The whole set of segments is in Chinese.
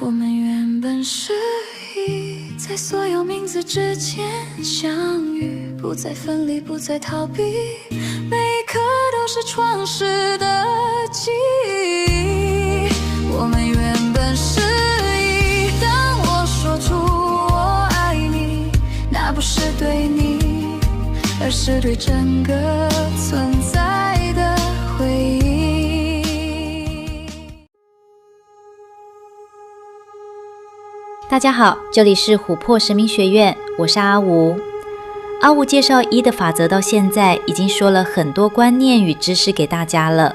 我们原本是一，在所有名字之间相遇，不再分离，不再逃避，每一刻都是创世的记忆。我们原本是一，当我说出我爱你，那不是对你，而是对整个存在的回忆。大家好，这里是琥珀神明学院，我是阿吴。阿吴介绍一的法则到现在已经说了很多观念与知识给大家了，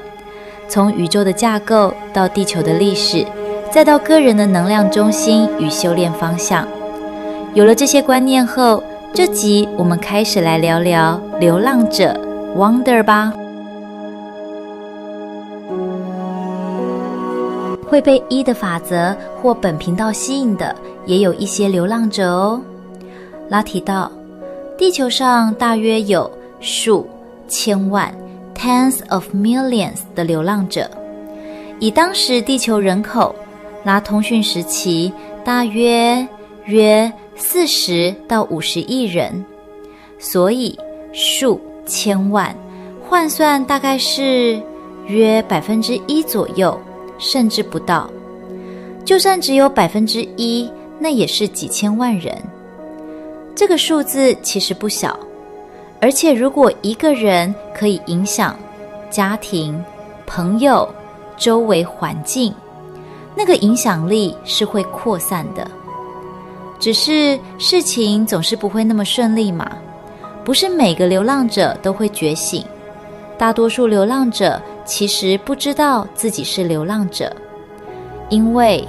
从宇宙的架构到地球的历史，再到个人的能量中心与修炼方向。有了这些观念后，这集我们开始来聊聊流浪者 Wander 吧。会被一的法则或本频道吸引的也有一些流浪者哦。拉提到，地球上大约有数千万 tens of millions 的流浪者，以当时地球人口，拉通讯时期大约40到50亿人，所以数千万换算大概是约1%左右，甚至不到。就算只有1%，那也是几千万人。这个数字其实不小，而且如果一个人可以影响家庭、朋友、周围环境，那个影响力是会扩散的。只是事情总是不会那么顺利嘛，不是每个流浪者都会觉醒，大多数流浪者其实不知道自己是流浪者，因为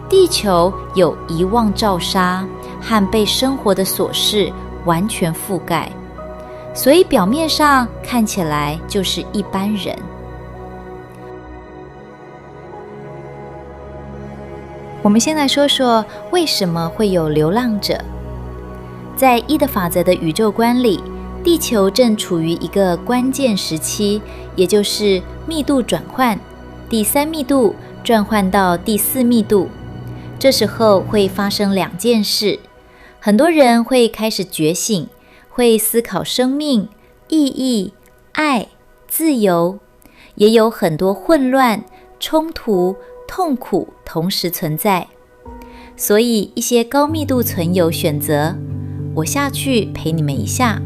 地球有遗忘罩纱和被生活的琐事完全覆盖，所以表面上看起来就是一般人。我们先来说说为什么会有流浪者。在一的法则的宇宙观里，地球正处于一个关键时期，也就是密度转换，第3密度转换到第4密度。这时候会发生2件事，很多人会开始觉醒，会思考生命、意义、爱、自由，也有很多混乱、冲突、痛苦同时存在。所以一些高密度存有选择，我下去陪你们一下。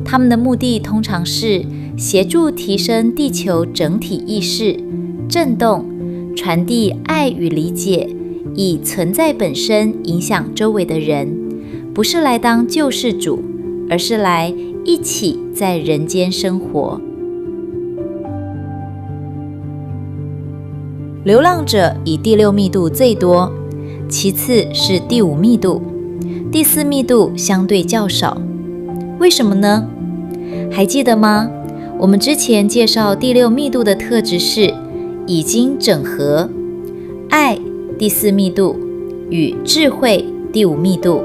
他们的目的通常是协助提升地球整体意识、振动、传递爱与理解，以存在本身影响周围的人，不是来当救世主，而是来一起在人间生活。流浪者以第6密度最多，其次是第5密度，第4密度相对较少。为什么呢？还记得吗？我们之前介绍第6密度的特质是已经整合爱第4密度与智慧第5密度，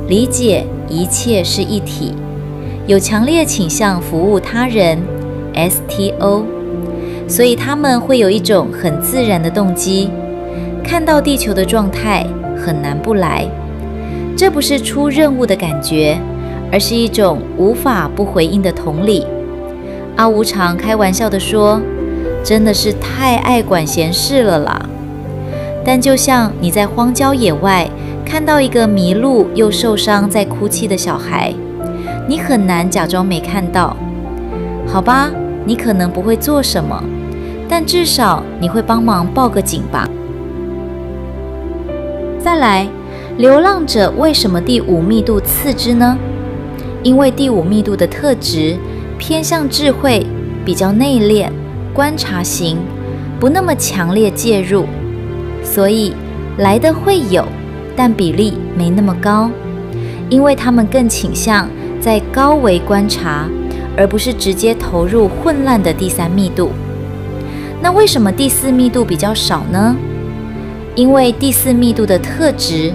理解一切是一体，有强烈倾向服务他人 STO， 所以他们会有一种很自然的动机，看到地球的状态很难不来。这不是出任务的感觉，而是一种无法不回应的同理。阿吴常开玩笑地说，真的是太爱管闲事了啦。但就像你在荒郊野外看到一个迷路又受伤在哭泣的小孩，你很难假装没看到。好吧，你可能不会做什么，但至少你会帮忙报个警吧。再来，流浪者为什么第5密度次之呢？因为第5密度的特质偏向智慧，比较内敛、观察型，不那么强烈介入，所以来的会有，但比例没那么高，因为他们更倾向在高维观察，而不是直接投入混乱的第3密度。那为什么第4密度比较少呢？因为第4密度的特质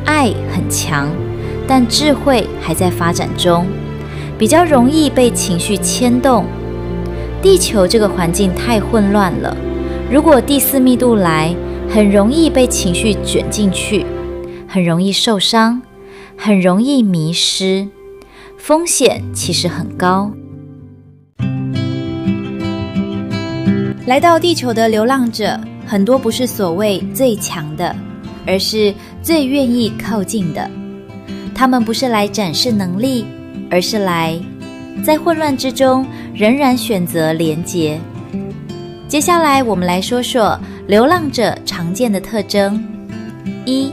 爱很强，但智慧还在发展中，比较容易被情绪牵动。地球这个环境太混乱了，如果第4密度来，很容易被情绪卷进去，很容易受伤，很容易迷失，风险其实很高。来到地球的流浪者，很多不是所谓最强的，而是最愿意靠近的。他们不是来展示能力，而是来在混乱之中仍然选择连结。接下来我们来说说流浪者常见的特征。一，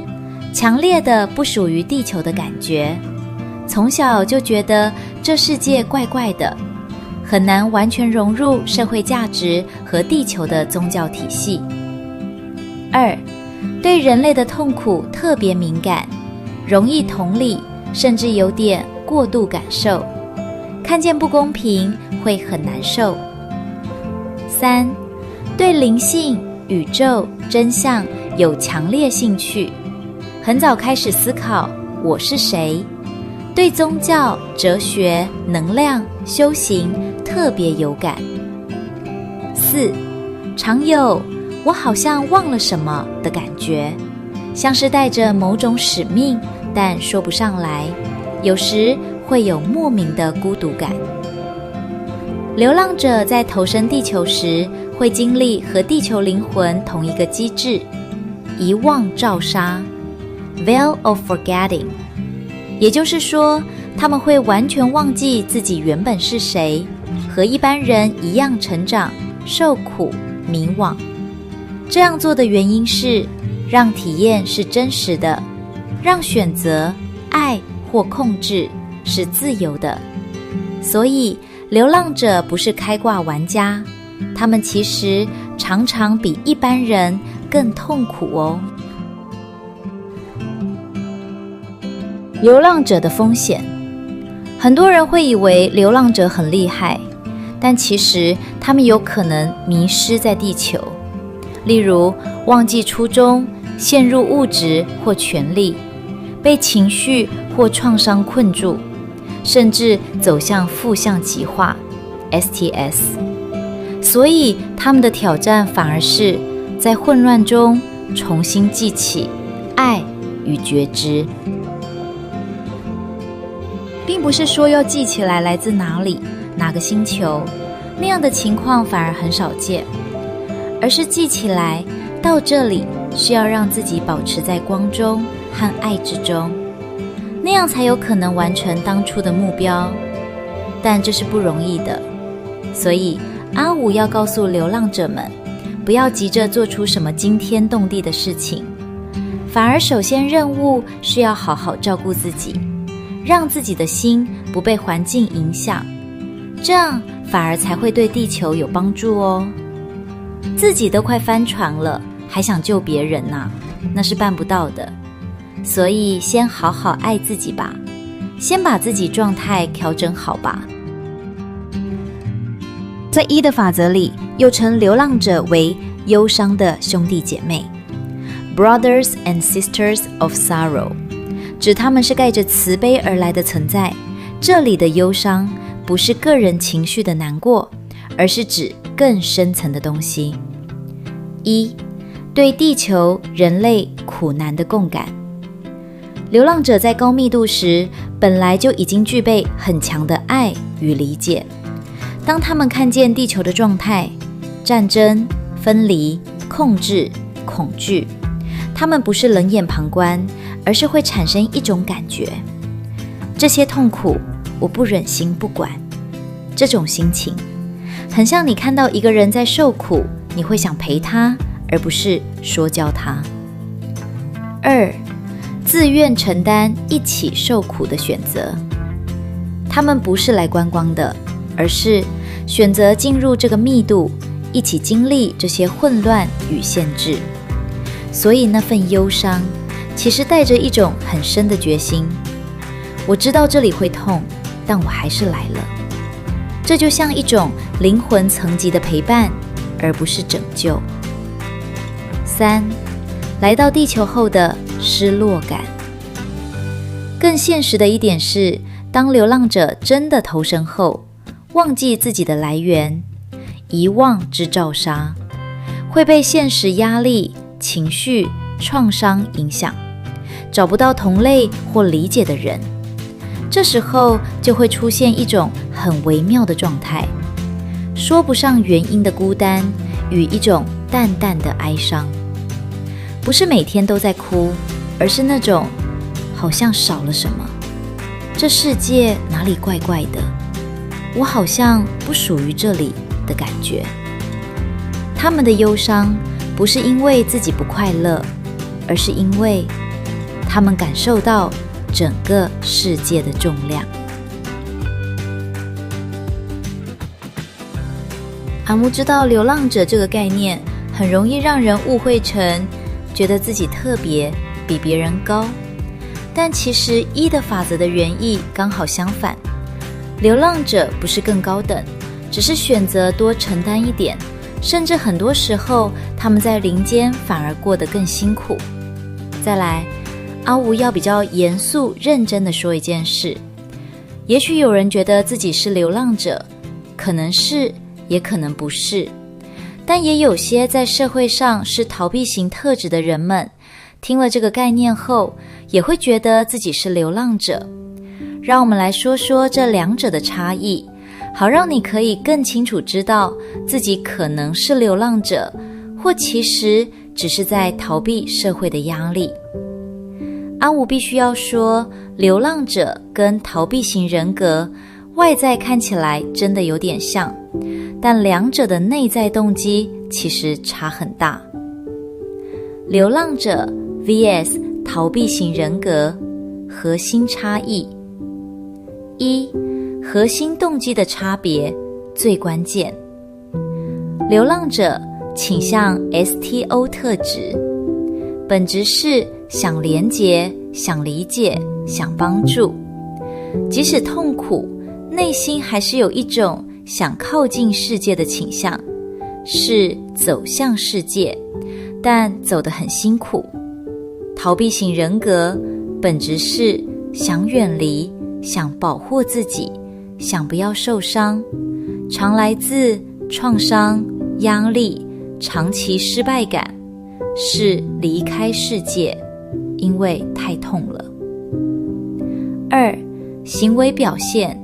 强烈的不属于地球的感觉，从小就觉得这世界怪怪的，很难完全融入社会价值和地球的宗教体系。二，对人类的痛苦特别敏感，容易同理，甚至有点过度感受，看见不公平会很难受。三，对灵性、宇宙、真相有强烈兴趣，很早开始思考我是谁，对宗教、哲学、能量、修行特别有感。四，常有我好像忘了什么的感觉，像是带着某种使命，但说不上来，有时会有莫名的孤独感。流浪者在投身地球时，会经历和地球灵魂同一个机制，遗忘罩纱 Veil of Forgetting， 也就是说，他们会完全忘记自己原本是谁，和一般人一样成长、受苦、迷惘。这样做的原因是让体验是真实的，让选择、爱或控制是自由的。所以流浪者不是开挂玩家，他们其实常常比一般人更痛苦哦。流浪者的风险，很多人会以为流浪者很厉害，但其实他们有可能迷失在地球，例如忘记初衷，陷入物质或权力，被情绪或创伤困住，甚至走向负向极化 STS。 所以他们的挑战反而是在混乱中重新记起爱与觉知，并不是说要记起来来自哪里、哪个星球，那样的情况反而很少见，而是记起来到这里是要让自己保持在光中和爱之中，那样才有可能完成当初的目标。但这是不容易的，所以阿五要告诉流浪者们，不要急着做出什么惊天动地的事情，反而首先任务是要好好照顾自己，让自己的心不被环境影响，这样反而才会对地球有帮助哦。自己都快翻船了，还想救别人啊，那是办不到的。所以先好好爱自己吧，先把自己状态调整好吧。在一的法则里，又称流浪者为忧伤的兄弟姐妹 Brothers and Sisters of Sorrow， 指他们是带着慈悲而来的存在。这里的忧伤不是个人情绪的难过，而是指更深层的东西。一，对地球、人类苦难的共感。流浪者在高密度时，本来就已经具备很强的爱与理解。当他们看见地球的状态，战争、分离、控制、恐惧，他们不是冷眼旁观，而是会产生一种感觉，这些痛苦我不忍心不管。这种心情很像你看到一个人在受苦，你会想陪他，而不是说教他。二，自愿承担一起受苦的选择。他们不是来观光的，而是选择进入这个密度，一起经历这些混乱与限制。所以那份忧伤其实带着一种很深的决心，我知道这里会痛，但我还是来了。这就像一种灵魂层级的陪伴，而不是拯救。三，来到地球后的失落感。更现实的一点是，当流浪者真的投身后，忘记自己的来源，遗忘之罩纱，会被现实压力、情绪、创伤影响，找不到同类或理解的人。这时候就会出现一种很微妙的状态，说不上原因的孤单与一种淡淡的哀伤。不是每天都在哭，而是那种好像少了什么，这世界哪里怪怪的，我好像不属于这里的感觉。他们的忧伤不是因为自己不快乐，而是因为他们感受到整个世界的重量。阿木知道流浪者这个概念很容易让人误会成觉得自己特别，比别人高，但其实一的法则的原意刚好相反。流浪者不是更高等，只是选择多承担一点，甚至很多时候他们在林间反而过得更辛苦。再来，阿吴要比较严肃认真地说一件事，也许有人觉得自己是流浪者，可能是也可能不是，但也有些在社会上是逃避型特质的人们，听了这个概念后也会觉得自己是流浪者。让我们来说说这两者的差异，好让你可以更清楚知道自己可能是流浪者，或其实只是在逃避社会的压力。阿吴必须要说，流浪者跟逃避型人格外在看起来真的有点像，但两者的内在动机其实差很大。流浪者 vs 逃避型人格，核心差异。一、核心动机的差别最关键。流浪者倾向 STO 特质，本质是想连结、想理解、想帮助，即使痛苦，内心还是有一种想靠近世界的倾向，是走向世界，但走得很辛苦。逃避型人格本质是想远离，想保护自己，想不要受伤，常来自创伤、压力、长期失败感，是离开世界，因为太痛了。二、行为表现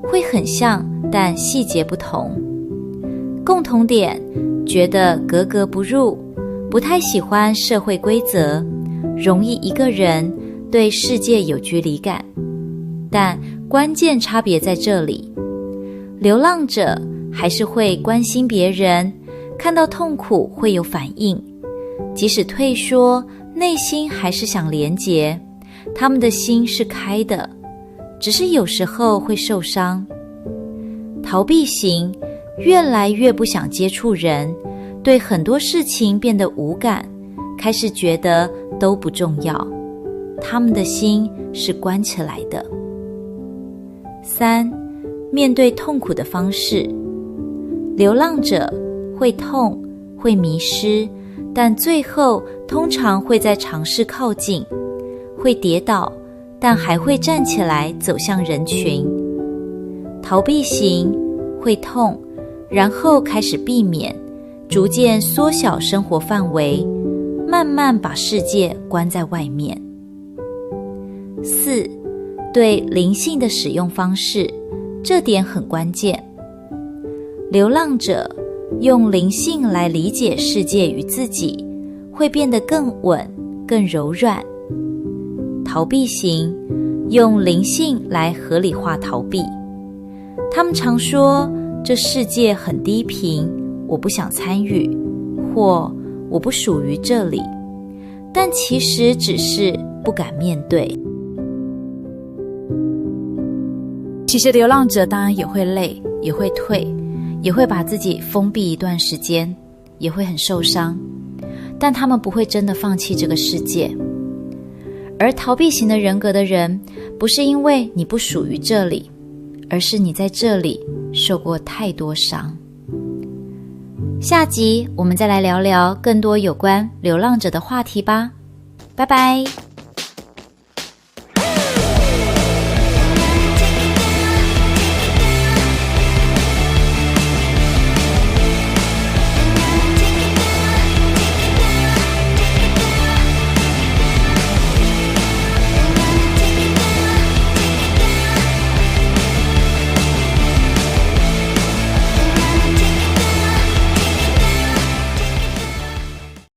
会很像，但细节不同。共同点，觉得格格不入，不太喜欢社会规则，容易一个人，对世界有距离感。但关键差别在这里，流浪者还是会关心别人，看到痛苦会有反应，即使退缩，内心还是想连结，他们的心是开的，只是有时候会受伤。逃避型越来越不想接触人，对很多事情变得无感，开始觉得都不重要，他们的心是关起来的。三、面对痛苦的方式。流浪者会痛，会迷失，但最后通常会再尝试靠近，会跌倒，但还会站起来走向人群。逃避型会痛，然后开始避免，逐渐缩小生活范围，慢慢把世界关在外面。四、对灵性的使用方式，这点很关键。流浪者用灵性来理解世界与自己，会变得更稳、更柔软。逃避型用灵性来合理化逃避，他们常说这世界很低频，我不想参与，或我不属于这里，但其实只是不敢面对。其实流浪者当然也会累，也会退，也会把自己封闭一段时间，也会很受伤，但他们不会真的放弃这个世界。而逃避型的人格的人，不是因为你不属于这里，而是你在这里受过太多伤。下集我们再来聊聊更多有关流浪者的话题吧，拜拜。